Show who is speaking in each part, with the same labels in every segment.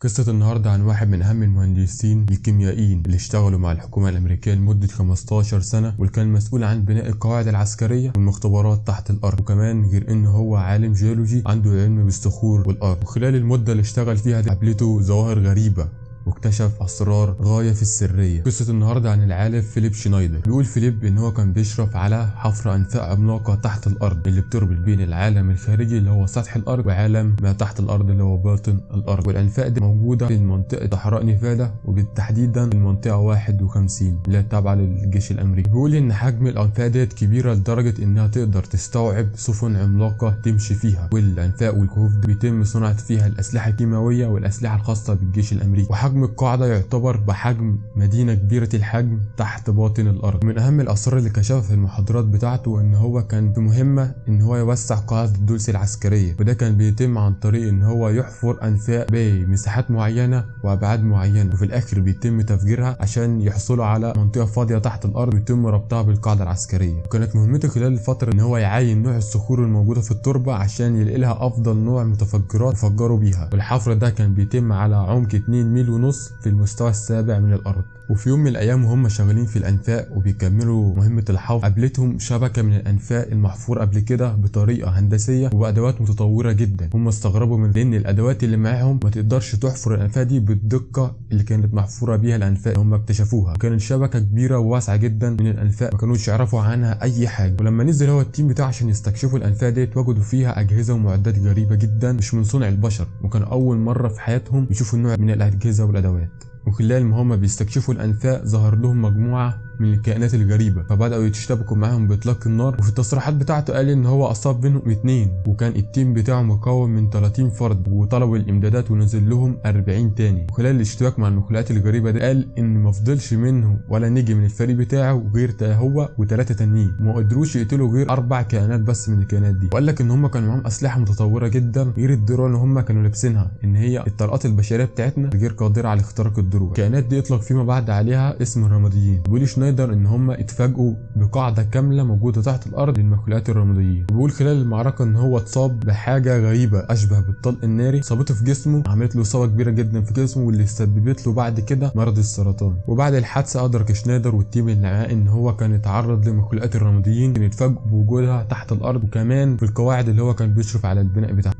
Speaker 1: قصة النهاردة عن واحد من أهم المهندسين الكيميائيين اللي اشتغلوا مع الحكومة الأمريكية لمدة 15 سنة، واللي كان مسؤول عن بناء القواعد العسكرية والمختبرات تحت الأرض، وكمان غير إنه هو عالم جيولوجي عنده علم بالصخور والأرض. وخلال المدة اللي اشتغل فيها دي قابلته ظواهر غريبة واكتشف اسرار غايه في السريه. قصه النهارده عن العالم فيليب شنايدر. بيقول فيليب ان هو كان بيشرف على حفر انفاق عملاقه تحت الارض اللي بتربط بين العالم الخارجي اللي هو سطح الارض وعالم ما تحت الارض اللي هو باطن الارض. والانفاق دي موجوده في المنطقه صحراء نيفادا، وبالتحديدا المنطقه 51 اللي تابعه للجيش الامريكي. بيقول ان حجم الانفاق ديت كبيره لدرجه انها تقدر تستوعب سفن عملاقه تمشي فيها. والانفاق والكهوف دي بيتم صناعه فيها الاسلحه الكيماويه والاسلحه الخاصه بالجيش الامريكي، وحجم القاعدة يعتبر بحجم مدينة كبيرة الحجم تحت باطن الأرض. من أهم الأسرار اللي كشفها في المحاضرات بتاعته إن هو كان في مهمة إن هو يوسع قاعدة الدولس العسكرية، وده كان بيتم عن طريق إن هو يحفر أنفاق بمساحات معينة وأبعاد معينة، وفي الآخر بيتم تفجيرها عشان يحصلوا على منطقة فاضية تحت الأرض ويتم ربطها بالقاعدة العسكرية. وكانت مهمته خلال الفترة إن هو يعاين نوع الصخور الموجودة في التربة عشان يلاقي لها أفضل نوع متفجرات يفجروا بيها. والحفر ده كان بيتم على عمق 2 ميل ونص في المستوى السابع من الأرض. وفي يوم من الأيام وهم شغالين في الأنفاق وبيكملوا مهمة الحفر، قابلتهم شبكة من الأنفاق المحفورة قبل كده بطريقة هندسية وبأدوات متطورة جدا. هم استغربوا من لأن الأدوات اللي معاهم ما تقدرش تحفر الأنفاق دي بالدقة اللي كانت محفورة بيها الأنفاق اللي هم اكتشفوها. وكانت شبكة كبيرة وواسعة جدا من الأنفاق ما كانوش يعرفوا عنها أي حاجة. ولما نزل هو التيم بتاعه عشان يستكشفوا الأنفاق ديت، وجدوا فيها أجهزة ومعدات غريبة جدا مش من صنع البشر، وكان أول مرة في حياتهم يشوفوا النوع من الأجهزة والأدوات. وخلال ما هم بيستكشفوا الأنفاق ظهر لهم مجموعة من الكائنات الغريبة، فبدأوا يتشابكوا معاهم بإطلاق النار. وفي التصريحات بتاعته قال إن هو أصاب منهم 2، وكان التيم بتاعه مكون من 30 فرد، وطلبوا الإمدادات ونزل لهم 40 تاني. وخلال الاشتباك مع المخلوقات الغريبة دي قال إن مفضلش منه ولا نجي من الفريق بتاعه غير هو و3 تانيين، وما قدروش يقتلوا غير 4 كائنات بس من الكائنات دي. وقال لك إن هم كانوا معاهم أسلحة متطورة جدا غير الدروع اللي هم كانوا لابسينها، إن هي الطلقات البشرية بتاعتنا غير قادرة على اختراق الدروع. الكائنات دي اطلق فيما بعد عليها اسم الرماديين. بيقول شنايدر ان هم اتفاجئوا بقاعده كامله موجوده تحت الارض للمخلوقات الرماديين. وبيقول خلال المعركه ان هو اتصاب بحاجه غريبه اشبه بالطلق الناري، صابته في جسمه، عملت له اصابه كبيره جدا في جسمه واللي سببت له بعد كده مرض السرطان. وبعد الحادثه ادرك شنايدر والتيم اللي معاه ان هو كان اتعرض لمخلوقات الرماديين، كان اتفاجئوا بوجودها تحت الارض وكمان في القواعد اللي هو كان بيشرف على البناء بتاعها.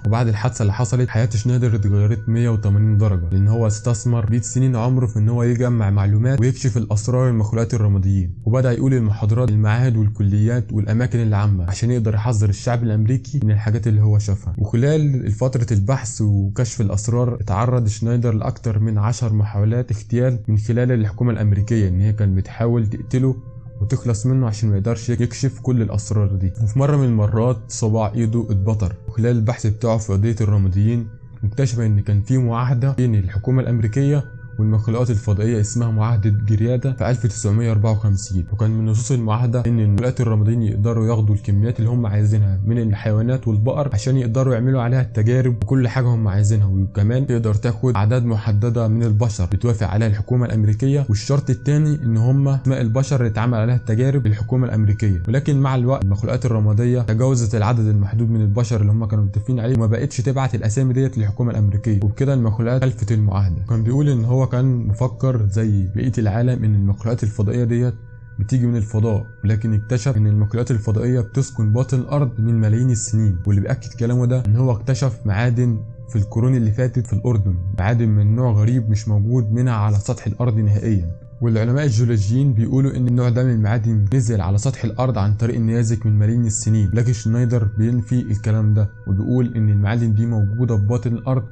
Speaker 1: وبعد الحادثه اللي حصلت حياه شنايدر اتغيرت 180 درجه، لان هو استثمر 100 سنين عمره في ان هو يجمع معلومات ويكشف الاسرار المخلوقات الرماديين. وبدا يقول المحاضرات المعاهد والكليات والاماكن العامه عشان يقدر يحذر الشعب الامريكي من الحاجات اللي هو شافها. وخلال فتره البحث وكشف الاسرار اتعرض شنايدر لاكثر من 10 محاولات اغتيال من خلال الحكومه الامريكيه، ان هي كانت بتحاول تقتله وتخلص منه عشان ما يقدرش يكشف كل الاسرار دي. وفي مره من المرات صباع ايده اتبطر. وخلال البحث بتاعه في قضيه الرماديين اكتشف ان كان في معاهده بين الحكومه الامريكيه والمخلوقات الفضائيه اسمها معاهده جرياده في 1954. وكان من نصوص المعاهده ان المخلوقات الرماديين يقدروا ياخدوا الكميات اللي هم عايزينها من الحيوانات والبقر عشان يقدروا يعملوا عليها التجارب وكل حاجه هم عايزينها، وكمان تقدر تاخد اعداد محدده من البشر بتوافق عليها الحكومه الامريكيه. والشرط الثاني ان هم اسماء البشر اللي اتعمل عليها التجارب الحكومه الامريكيه. ولكن مع الوقت المخلوقات الرماديه تجاوزت العدد المحدود من البشر اللي هم كانوا متفقين عليه وما بقتش تبعت الاسامي ديت للحكومه الامريكيه، وبكده المخلوقات خلفت المعاهده. كان بيقول ان هو كان مفكر زي بقيه العالم ان المخلوقات الفضائيه ديت بتيجي من الفضاء، ولكن اكتشف ان المخلوقات الفضائيه بتسكن باطن الارض من ملايين السنين. واللي بيأكد كلامه ده ان هو اكتشف معادن في القرون اللي فاتت في الاردن، معادن من نوع غريب مش موجود منها على سطح الارض نهائيا. والعلماء الجيولوجيين بيقولوا ان النوع ده من المعادن نزل على سطح الارض عن طريق النيازك من ملايين السنين، لكن شنايدر بينفي الكلام ده وبيقول ان المعادن دي موجوده في باطن الارض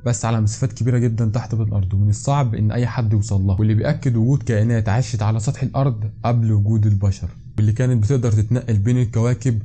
Speaker 1: بس على مسافات كبيره جدا تحت الارض، ومن الصعب ان اي حد يوصل لها. واللي بيأكد وجود كائنات عاشت على سطح الارض قبل وجود البشر، واللي كانت بتقدر تتنقل بين الكواكب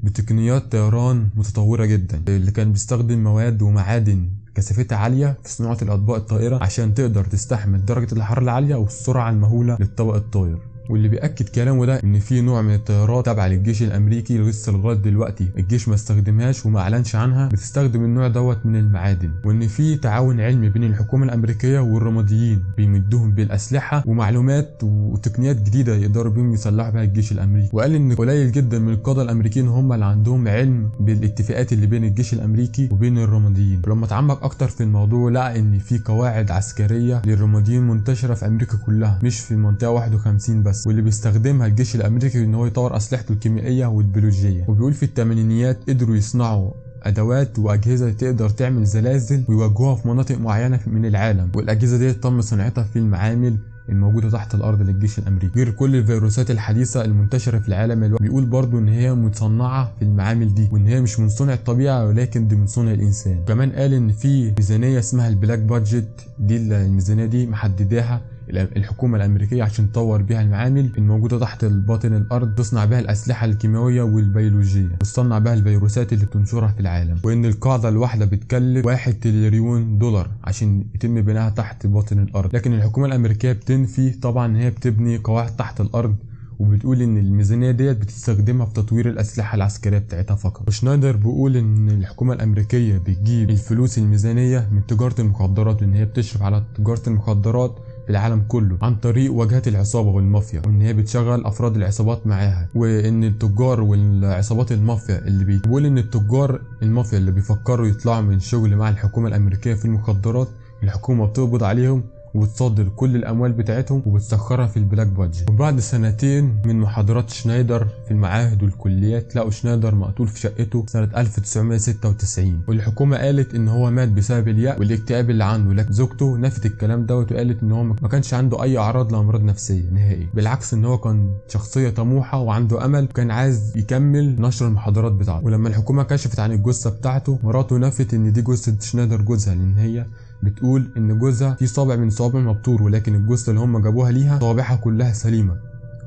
Speaker 1: بتقنيات طيران متطوره جدا، اللي كان بيستخدم مواد ومعادن كثافتها عاليه في صناعه الاطباق الطائره عشان تقدر تستحمل درجه الحراره العاليه والسرعه المهوله للطبق الطاير. واللي بيأكد كلامه ده ان في نوع من الطيارات تابعه للجيش الامريكي لسه لغايه دلوقتي الجيش ما استخدمهاش وما اعلنش عنها، بتستخدم النوع دوت من المعادن، وان في تعاون علمي بين الحكومه الامريكيه والرماديين بيمدوهم بالاسلحه ومعلومات وتقنيات جديده يقدروا بيهم يسلحوا بها الجيش الامريكي. وقال ان قليل جدا من القاده الامريكيين هم اللي عندهم علم بالاتفاقات اللي بين الجيش الامريكي وبين الرماديين. ولما اتعمق اكتر في الموضوع لقى ان في قواعد عسكريه للرماديين منتشره في امريكا كلها، مش في المنطقه 51 بس، واللي بيستخدمها الجيش الامريكي ان هو يطور اسلحته الكيميائيه والبيولوجيه. وبيقول في الثمانينيات قدروا يصنعوا ادوات واجهزه تقدر تعمل زلازل ويوجهوها في مناطق معينه من العالم، والاجهزه دي تم صناعتها في المعامل الموجوده تحت الارض للجيش الامريكي. غير كل الفيروسات الحديثه المنتشره في العالم بيقول برضو ان هي متصنعه في المعامل دي، وان هي مش من صنع الطبيعه ولكن دي من صنع الانسان. كمان قال ان في ميزانيه اسمها البلاك بادجت، دي الميزانيه دي محدداها الحكومه الامريكيه عشان تطور بيها المعامل الموجوده تحت باطن الارض، تصنع بها الاسلحه الكيميائيه والبيولوجيه، وتصنع بها الفيروسات اللي بتنشرها في العالم. وان القاعده الواحده بتكلف 1 تريليون دولار عشان يتم بنائها تحت باطن الارض. لكن الحكومه الامريكيه بتنفي طبعا ان هي بتبني قواعد تحت الارض، وبتقول ان الميزانيه ديت بتستخدمها في تطوير الاسلحه العسكريه بتاعتها فقط. وشنايدر بيقول ان الحكومه الامريكيه بتجيب الفلوس الميزانيه من تجاره المخدرات، وان هي بتشرف على تجاره المخدرات في العالم كله عن طريق واجهات العصابه والمافيا، وان هي بتشغل افراد العصابات معاها. وان التجار والعصابات المافيا اللي بيقول ان التجار المافيا اللي بيفكروا يطلعوا من شغل مع الحكومه الامريكيه في المخدرات، الحكومه بتقبض عليهم وبتصدر كل الاموال بتاعتهم وبتسخرها في البلاك بادجت. وبعد سنتين من محاضرات شنايدر في المعاهد والكليات لقوا شنايدر مقتول في شقته سنه 1996، والحكومه قالت ان هو مات بسبب اليأس والاكتئاب اللي عنده. لكن زوجته نفت الكلام دوت وقالت ان هو ما كانش عنده اي اعراض لامراض نفسيه نهائي، بالعكس ان هو كان شخصيه طموحه وعنده امل وكان عايز يكمل نشر المحاضرات بتاعته. ولما الحكومه كشفت عن الجثه بتاعته، مراته نفت ان دي جثه شنايدر جوزها، لان هي بتقول ان جوزها في صابع من صوابع مبتور، ولكن الجثه اللي هم جابوها ليها صوابعها كلها سليمه.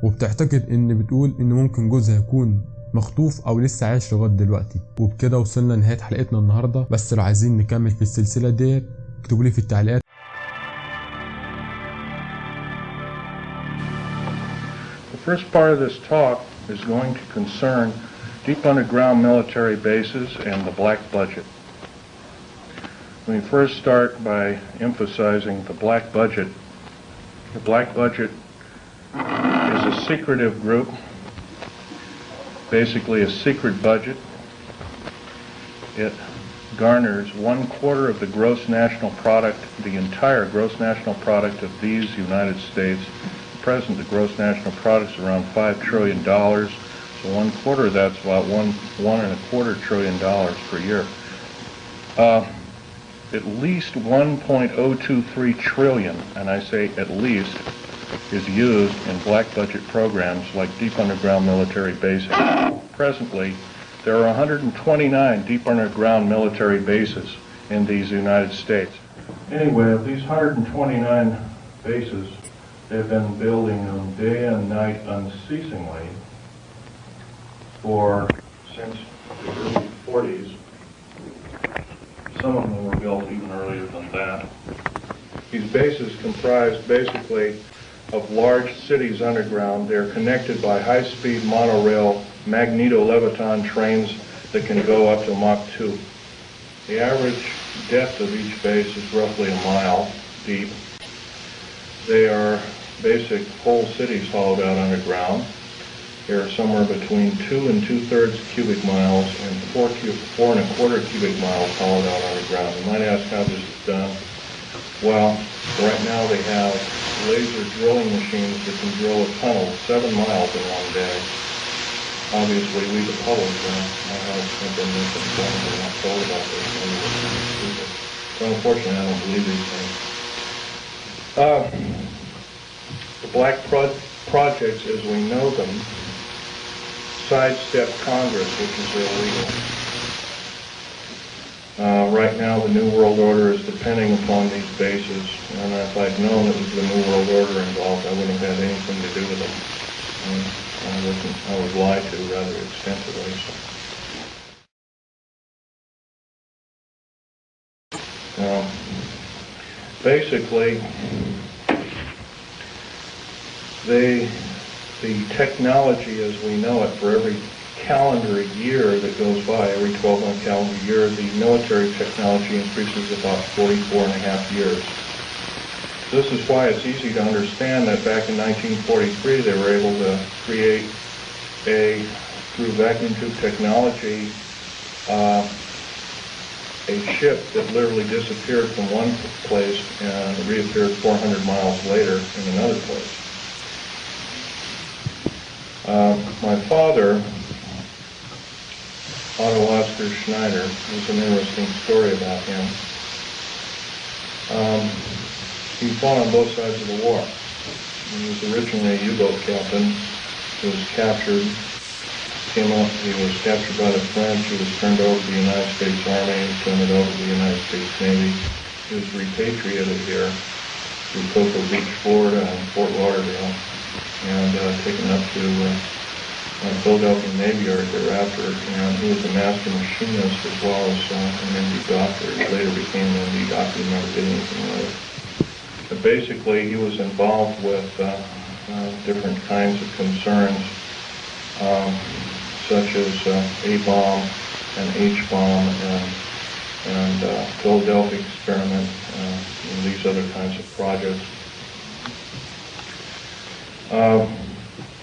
Speaker 1: وبتعتقد ان بتقول ان ممكن جوزها يكون مخطوف او لسه عايش لغايه دلوقتي. وبكده وصلنا لنهايه حلقتنا النهارده، بس لو عايزين نكمل في السلسله ديت اكتبوا لي في التعليقات.
Speaker 2: The first part of this talk is going to concern deep underground military bases and the black budget. Let me first start by emphasizing the black budget. The black budget is a secretive group, basically a secret budget. It garners 1/4 of the gross national product, the entire gross national product of these United States. At present, the gross national product is around $5 trillion, so 1/4 of that's about $1.25 trillion per year. At least 1.023 trillion, and I say at least, is used in black budget programs like deep underground military bases. Presently, there are 129 deep underground military bases in these United States. Anyway, of these 129 bases, they've been building them day and night unceasingly since the early 40s. Some of them were built even earlier than that. These bases comprise basically of large cities underground. They're connected by high-speed monorail magneto-leviton trains that can go up to Mach 2. The average depth of each base is roughly a mile deep. They are basic whole cities hollowed out underground. They are somewhere between 2 2/3 cubic miles and 4 1/4 cubic miles hollowed out underground. You might ask how this is done. Well, right now they have laser drilling machines that can drill a tunnel 7 miles in one day. Obviously, we the public know how expensive this is going. We're not told about this. So unfortunately, I don't believe these things. The black projects, as we know them, sidestep Congress, which is illegal. Right now, the New World Order is depending upon these bases, and if I'd known it was the New World Order involved, I wouldn't have had anything to do with them. I was lied to rather extensively. Basically, they the technology as we know it for every calendar year that goes by, every 12-month calendar year, the military technology increases about 44.5 years. This is why it's easy to understand that back in 1943 they were able to create through vacuum tube technology, a ship that literally disappeared from one place and reappeared 400 miles later in another place. My father, Otto Oscar Schneider, there's an interesting story about him. He fought on both sides of the war. He was originally a U-boat captain. He was captured. He was captured by the French. He was turned over to the United States Army. He was turned over to the United States Navy. He was repatriated here to Cocoa Beach, Florida, and Fort Lauderdale, and taken up to Philadelphia Navy Yard thereafter. And he was a master machinist as well as an MD doctor. He later became an MD doctor. He never did anything with it. But basically, he was involved with different kinds of concerns, such as A-bomb and H-bomb and Philadelphia experiment and these other kinds of projects.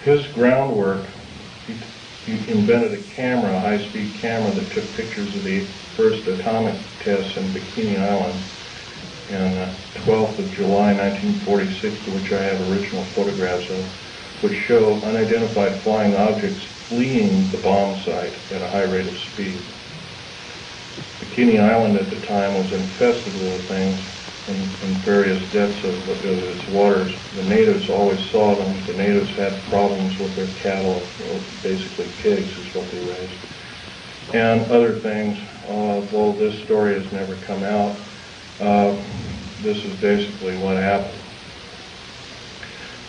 Speaker 2: His groundwork, he invented a camera, a high-speed camera that took pictures of the first atomic tests in Bikini Island on 12th of July 1946, to which I have original photographs of, which show unidentified flying objects fleeing the bomb site at a high rate of speed. Bikini Island at the time was infested with things in various depths of its waters. The natives always saw them. The natives had problems with their cattle, basically pigs is what they raised, and other things. Though this story has never come out, this is basically what happened.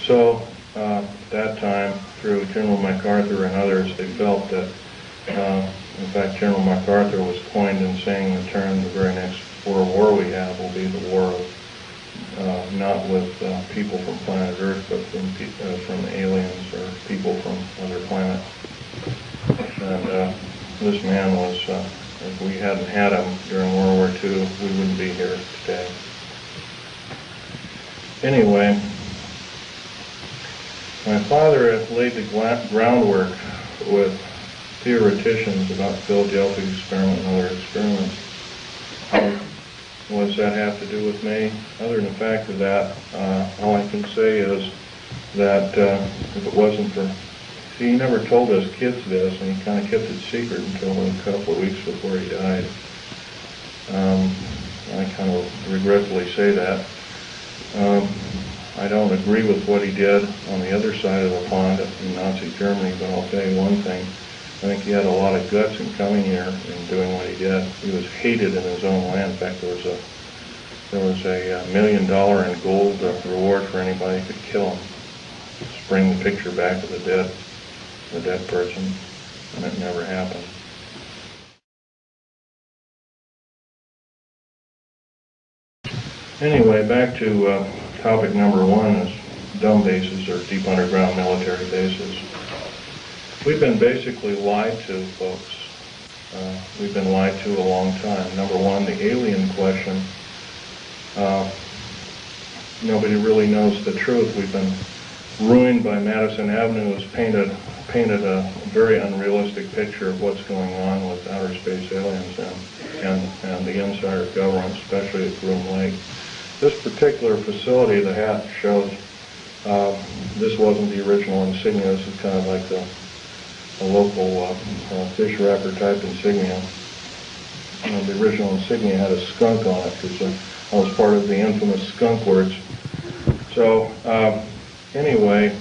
Speaker 2: So at that time, through General MacArthur and others, they felt that, in fact, General MacArthur was coined in saying the term, the very next World War we have will be the war of, not with people from planet Earth, but from aliens or people from other planets. And this man was, if we hadn't had him during World War II, we wouldn't be here today. Anyway, my father had laid the groundwork with theoreticians about the Philadelphia experiment and other experiments. What does that have to do with me? Other than the fact of that, all I can say is that if it wasn't for, see, he never told us kids this, and he kind of kept it secret until a couple of weeks before he died. I kind of regretfully say that. I don't agree with what he did on the other side of the pond in Nazi Germany, but I'll tell you one thing. I think he had a lot of guts in coming here and doing what he did. He was hated in his own land. In fact, there was a $1 million in gold reward for anybody who could kill him. Just bring the picture back of the dead person, and it never happened. Anyway, back to topic number one is dumb bases or deep underground military bases. We've been basically lied to, folks. We've been lied to a long time. Number one, the alien question. Nobody really knows the truth. We've been ruined by Madison Avenue, who's painted a very unrealistic picture of what's going on with outer space aliens and the insider government, especially at Groom Lake. This particular facility, the hat shows, this wasn't the original insignia. This is kind of like a local fish wrapper type insignia. The original insignia had a skunk on it because I was part of the infamous skunk words. So anyway,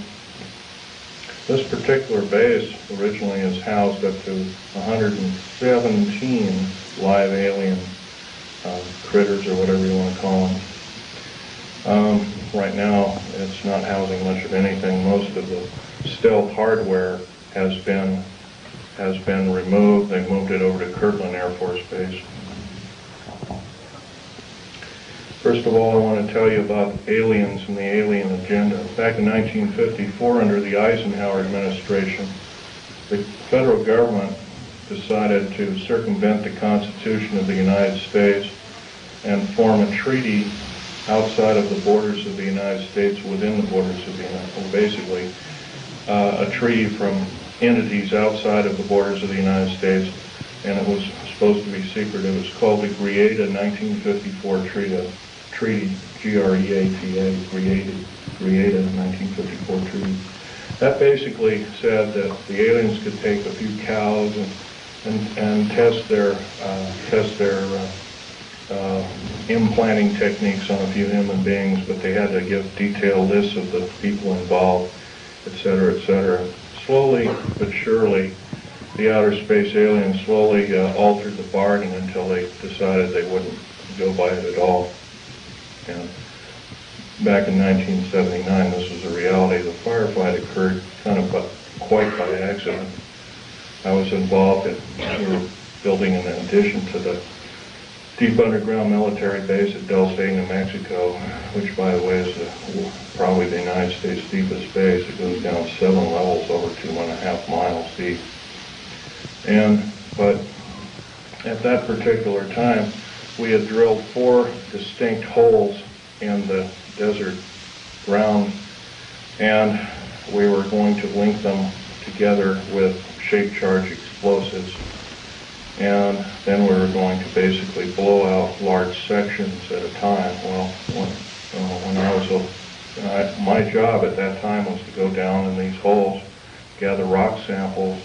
Speaker 2: this particular base originally is housed up to 117 live alien critters, or whatever you want to call them. Right now, it's not housing much of anything. Most of the stealth hardware has been removed. They moved it over to Kirtland Air Force Base. First of all, I want to tell you about aliens and the alien agenda. Back in 1954, under the Eisenhower administration, the federal government decided to circumvent the Constitution of the United States and form a treaty outside of the borders of the United States within the borders of the United States. Basically, a treaty from entities outside of the borders of the United States, and it was supposed to be secret. It was called the Greada 1954 Treaty, G-R-E-A-T-A, Greada 1954 Treaty. That basically said that the aliens could take a few cows and test their implanting techniques on a few human beings, but they had to give detailed lists of the people involved, etc., etc. Slowly but surely, the outer space aliens slowly altered the bargain until they decided they wouldn't go by it at all. And back in 1979, this was a reality. The firefight occurred kind of quite by accident. I was involved in, we were building an addition to the deep underground military base at Del State, New Mexico, which, by the way, is probably the United States' deepest base. It goes down 7 levels over 2.5 miles deep. But at that particular time, we had drilled 4 distinct holes in the desert ground, and we were going to link them together with shape charge explosives. And then we were going to basically blow out large sections at a time. Well, when I was my job at that time was to go down in these holes, gather rock samples,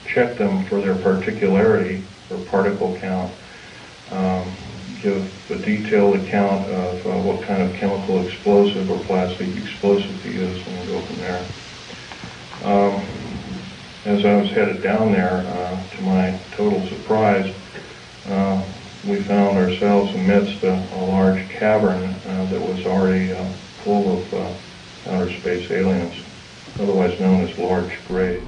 Speaker 2: check them for their particularity or particle count, give a detailed account of what kind of chemical explosive or plastic explosive to use, and go from there. As I was headed down there, to my total surprise, we found ourselves amidst a large cavern that was already full of outer space aliens, otherwise known as large grays.